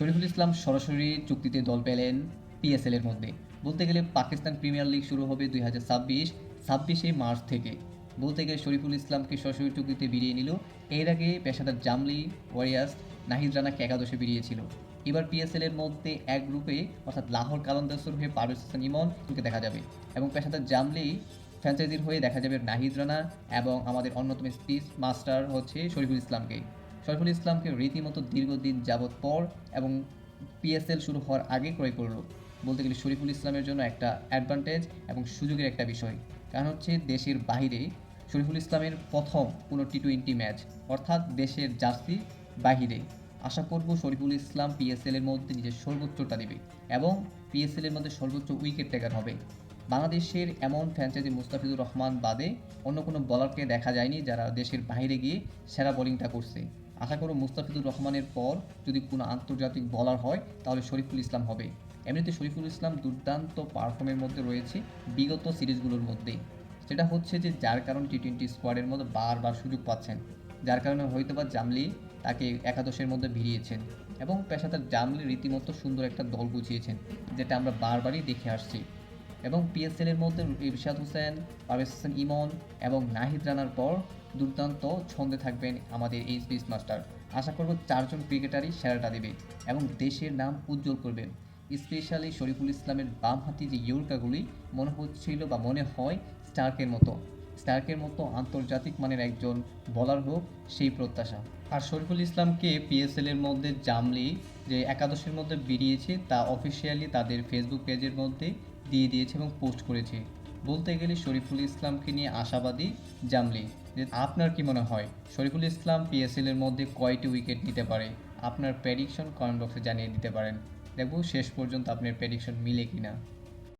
শরীফুল ইসলাম সরাসরি চুক্তিতে দল পেলেন পিএসএল এর মধ্যে। বলতে গেলে পাকিস্তান প্রিমিয়ার লিগ শুরু হবে ২০২৬ মার্চ থেকে। বলতে গেলে শরীফুল ইসলামকে সরাসরি চুক্তিতে ভিড়িয়ে নিল। এর আগে পেশাদার জামলি ওয়ারিয়ার্স নাহিদ রানাকে একাদশে ভিড়িয়েছিল। এবার পিএসএল এর মধ্যে এক গ্রুপে অর্থাৎ লাহোর কালান্দার্সের হয়ে পারভেজ হোসেন ইমনকে দেখা যাবে এবং পেশাদার জামলি ফ্র্যাঞ্চাইজির হয়ে দেখা যাবে নাহিদ রানা এবং আমাদের অন্যতম স্পিচ মাস্টার হচ্ছে শরীফুল ইসলামকে। শরীফুল ইসলামকে রীতিমতো দীর্ঘদিন যাবৎ পর এবং পিএসএল শুরু হওয়ার আগে ক্রয় করলো। বলতে গেলে শরীফুল ইসলামের জন্য একটা অ্যাডভান্টেজ এবং সুযোগের একটা বিষয়। কারণ হচ্ছে দেশের বাইরে শরীফুল ইসলামের প্রথম কোনো টি-20 ম্যাচ, অর্থাৎ দেশের জার্সি বাহিরে। আশা করব শরীফুল ইসলাম পিএসএল এর মধ্যে নিজের সর্বোচ্চটা দেবে এবং পিএসএল এর মধ্যে সর্বোচ্চ উইকেট টেকার হবে। বাংলাদেশের এমন ফ্র্যাঞ্চাইজি মুস্তাফিজুর রহমান বাদে অন্য কোনো বলারকে দেখা যায়নি যারা দেশের বাইরে গিয়ে সেরা বোলিংটা করছে। আশা করব মুস্তাফিজুর রহমানের পর যদি কোনো আন্তর্জাতিক বলার হয় তাহলে শরীফুল ইসলাম হবে। এমনিতে শরীফুল ইসলাম দুর্দান্ত পারফর্মের মধ্যে রয়েছে বিগত সিরিজগুলোর মধ্যে। সেটা হচ্ছে যে যার কারণে টি-20 স্কোয়াডের মধ্যে বারবার সুযোগ পাচ্ছেন, যার কারণে হয়তোবা জামলি তাকে একাদশের মধ্যে ভিড়িয়েছেন এবং পেশাদার জামলি রীতিমতো সুন্দর একটা দল গুছিয়েছেন, যেটা আমরা বারবারই দেখে আসছি। এবং পিএসএল এর মধ্যে ইরশাদ হোসেন, পারভেজ হোসেন ইমন এবং নাহিদ রানার পর দুর্দান্ত ছন্দে থাকবেন আমাদের এই স্পিচ মাস্টার। আশা করব চারজন ক্রিকেটারই সেরাটা দেবে এবং দেশের নাম উজ্জ্বল করবেন। স্পেশালি শরীফুল ইসলামের বামহাতি যে ইয়র্কারগুলি মনে হচ্ছিল বা মনে হয় স্টার্কের মতো আন্তর্জাতিক মানের একজন বলার হোক, সেই প্রত্যাশা। আর শরীফুল ইসলামকে পিএসএল এর মধ্যে জামলি যে একাদশের মধ্যে বেরিয়েছে তা অফিসিয়ালি তাদের ফেসবুক পেজের মধ্যে দিয়ে দিয়েছে এবং পোস্ট করেছে। বলতে গেলে শরীফুল ইসলামকে নিয়ে আশাবাদী জামলি। যে আপনার কি মনে হয় শরীফুল ইসলাম পিএসএল এর মধ্যে কয়টি উইকেট নিতে পারে? আপনার প্রেডিকশন কমেন্ট বক্সে জানিয়ে দিতে পারেন। দেখব শেষ পর্যন্ত আপনার প্রেডিকশন মিলে কিনা।